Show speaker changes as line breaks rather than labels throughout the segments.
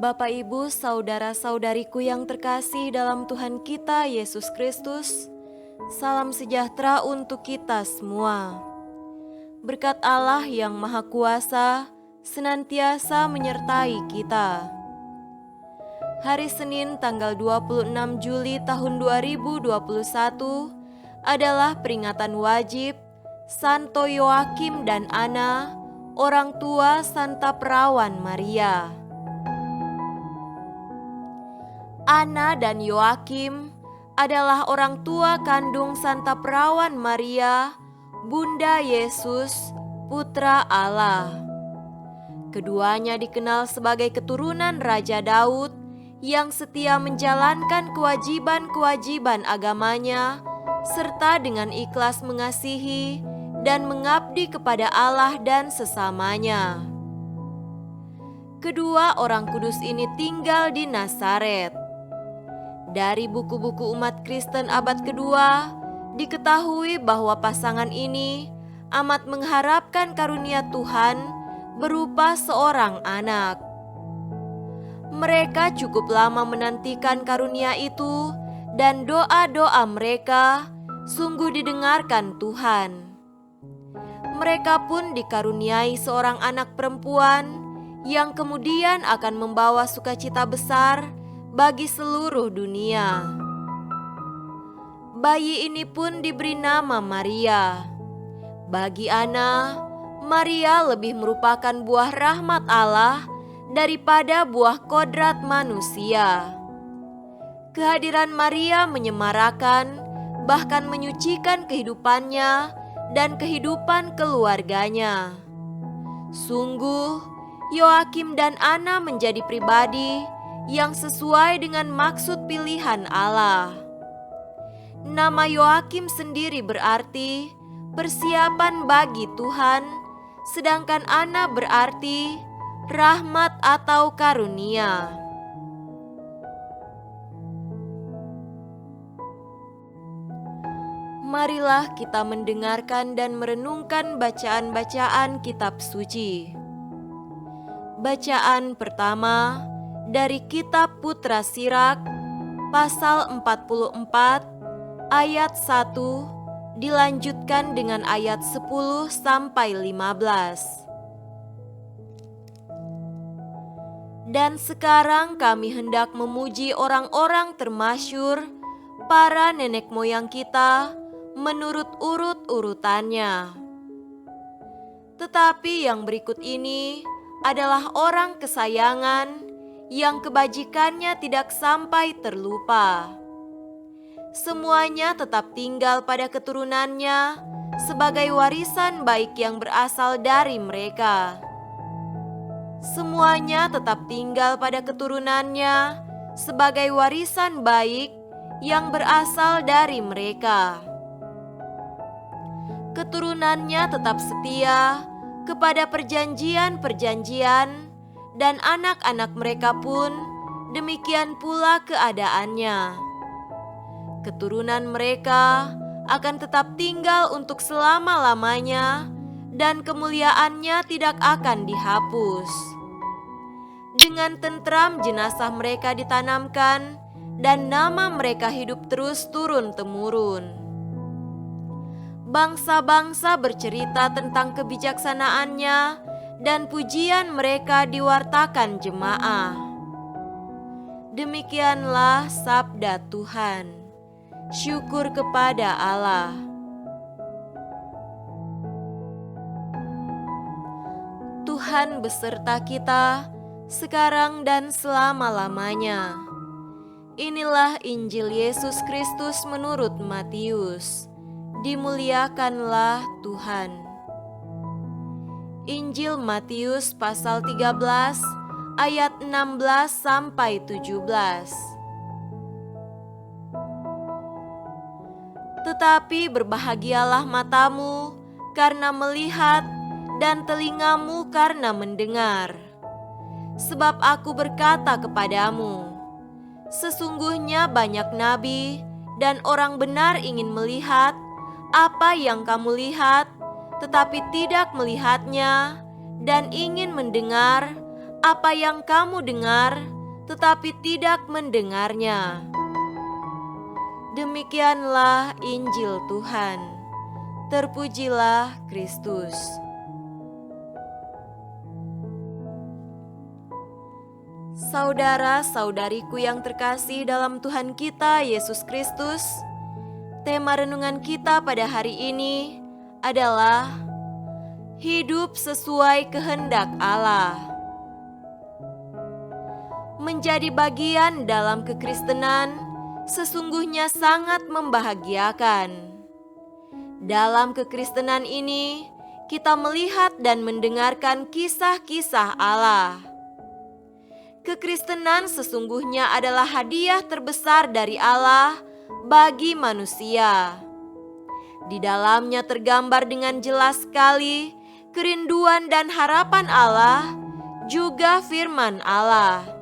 Bapak, Ibu, saudara-saudariku yang terkasih dalam Tuhan kita Yesus Kristus, salam sejahtera untuk kita semua. Berkat Allah yang Maha Kuasa senantiasa menyertai kita. Hari Senin tanggal 26 Juli tahun 2021 adalah peringatan wajib Santo Yoakim dan Ana, orang tua Santa Perawan Maria. Ana dan Yoakim adalah orang tua kandung Santa Perawan Maria, Bunda Yesus, Putra Allah. Keduanya dikenal sebagai keturunan Raja Daud yang setia menjalankan kewajiban-kewajiban agamanya serta dengan ikhlas mengasihi dan mengabdi kepada Allah dan sesamanya. Kedua orang kudus ini tinggal di Nazaret. Dari buku-buku umat Kristen abad kedua, diketahui bahwa pasangan ini amat mengharapkan karunia Tuhan berupa seorang anak. Mereka cukup lama menantikan karunia itu dan doa-doa mereka sungguh didengarkan Tuhan. Mereka pun dikaruniai seorang anak perempuan yang kemudian akan membawa sukacita besar bagi seluruh dunia. Bayi ini pun diberi nama Maria. Bagi Ana, Maria lebih merupakan buah rahmat Allah daripada buah kodrat manusia. Kehadiran Maria menyemarakan, bahkan menyucikan kehidupannya dan kehidupan keluarganya. Sungguh, Yoakim dan Ana menjadi pribadi yang sesuai dengan maksud pilihan Allah. Nama Yoakim sendiri berarti persiapan bagi Tuhan, sedangkan Ana berarti rahmat atau karunia. Marilah kita mendengarkan dan merenungkan bacaan-bacaan kitab suci. Bacaan pertama dari kitab Putra Sirak, pasal 44, ayat 1, dilanjutkan dengan ayat 10 sampai 15. Dan sekarang kami hendak memuji orang-orang termasyhur, para nenek moyang kita, menurut urut-urutannya. Tetapi yang berikut ini adalah orang kesayangan yang kebajikannya tidak sampai terlupa. Semuanya tetap tinggal pada keturunannya sebagai warisan baik yang berasal dari mereka. Semuanya tetap tinggal pada keturunannya sebagai warisan baik yang berasal dari mereka. Keturunannya tetap setia kepada perjanjian-perjanjian, dan anak-anak mereka pun demikian pula keadaannya. Keturunan mereka akan tetap tinggal untuk selama-lamanya dan kemuliaannya tidak akan dihapus. Dengan tentram jenazah mereka ditanamkan dan nama mereka hidup terus turun-temurun. Bangsa-bangsa bercerita tentang kebijaksanaannya dan pujian mereka diwartakan jemaah. Demikianlah sabda Tuhan. Syukur kepada Allah. Tuhan beserta kita sekarang dan selama-lamanya. Inilah Injil Yesus Kristus menurut Matius. Dimuliakanlah Tuhan. Injil Matius pasal 13 ayat 16 sampai 17. Tetapi berbahagialah matamu karena melihat dan telingamu karena mendengar. Sebab aku berkata kepadamu, sesungguhnya banyak nabi dan orang benar ingin melihat apa yang kamu lihat, tetapi tidak melihatnya, dan ingin mendengar apa yang kamu dengar, tetapi tidak mendengarnya. Demikianlah Injil Tuhan. Terpujilah Kristus. Saudara-saudariku yang terkasih dalam Tuhan kita Yesus Kristus, tema renungan kita pada hari ini adalah hidup sesuai kehendak Allah. Menjadi bagian dalam kekristenan sesungguhnya sangat membahagiakan. Dalam kekristenan ini, kita melihat dan mendengarkan kisah-kisah Allah. Kekristenan sesungguhnya adalah hadiah terbesar dari Allah bagi manusia. Di dalamnya tergambar dengan jelas sekali kerinduan dan harapan Allah, juga firman Allah.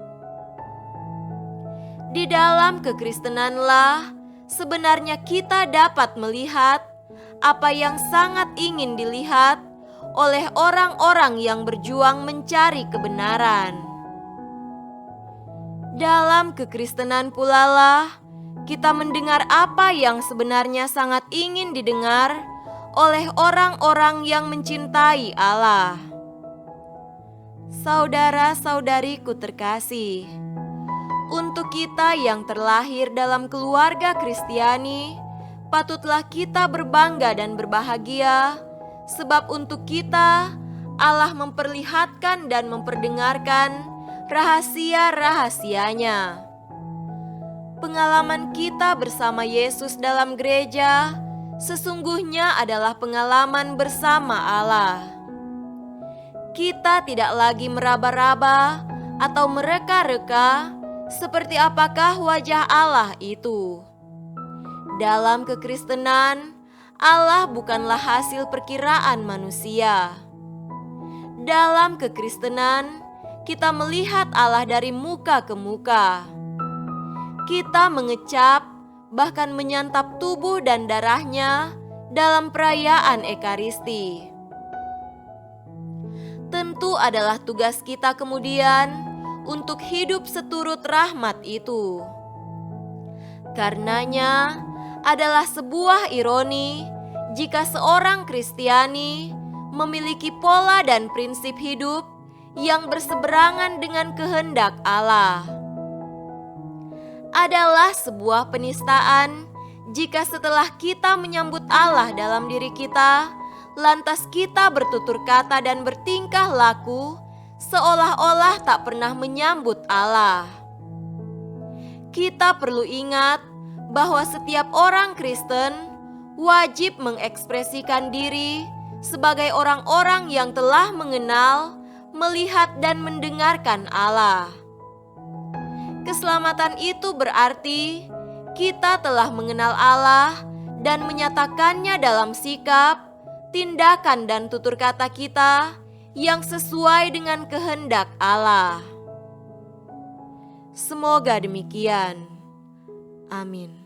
Di dalam kekristenanlah sebenarnya kita dapat melihat apa yang sangat ingin dilihat oleh orang-orang yang berjuang mencari kebenaran. Dalam kekristenan pula lah kita mendengar apa yang sebenarnya sangat ingin didengar oleh orang-orang yang mencintai Allah. Saudara-saudariku terkasih, untuk kita yang terlahir dalam keluarga Kristiani, patutlah kita berbangga dan berbahagia, sebab untuk kita Allah memperlihatkan dan memperdengarkan rahasia-rahasianya. Pengalaman kita bersama Yesus dalam gereja sesungguhnya adalah pengalaman bersama Allah. Kita tidak lagi meraba-raba atau mereka-reka seperti apakah wajah Allah itu. Dalam kekristenan, Allah bukanlah hasil perkiraan manusia. Dalam kekristenan, kita melihat Allah dari muka ke muka. Kita mengecap, bahkan menyantap tubuh dan darahnya dalam perayaan Ekaristi. Tentu adalah tugas kita kemudian untuk hidup seturut rahmat itu. Karenanya adalah sebuah ironi jika seorang Kristiani memiliki pola dan prinsip hidup yang berseberangan dengan kehendak Allah. Adalah sebuah penistaan jika setelah kita menyambut Allah dalam diri kita, lantas kita bertutur kata dan bertingkah laku seolah-olah tak pernah menyambut Allah. Kita perlu ingat bahwa setiap orang Kristen wajib mengekspresikan diri sebagai orang-orang yang telah mengenal, melihat dan mendengarkan Allah. Keselamatan itu berarti kita telah mengenal Allah dan menyatakannya dalam sikap, tindakan dan tutur kata kita yang sesuai dengan kehendak Allah. Semoga demikian. Amin.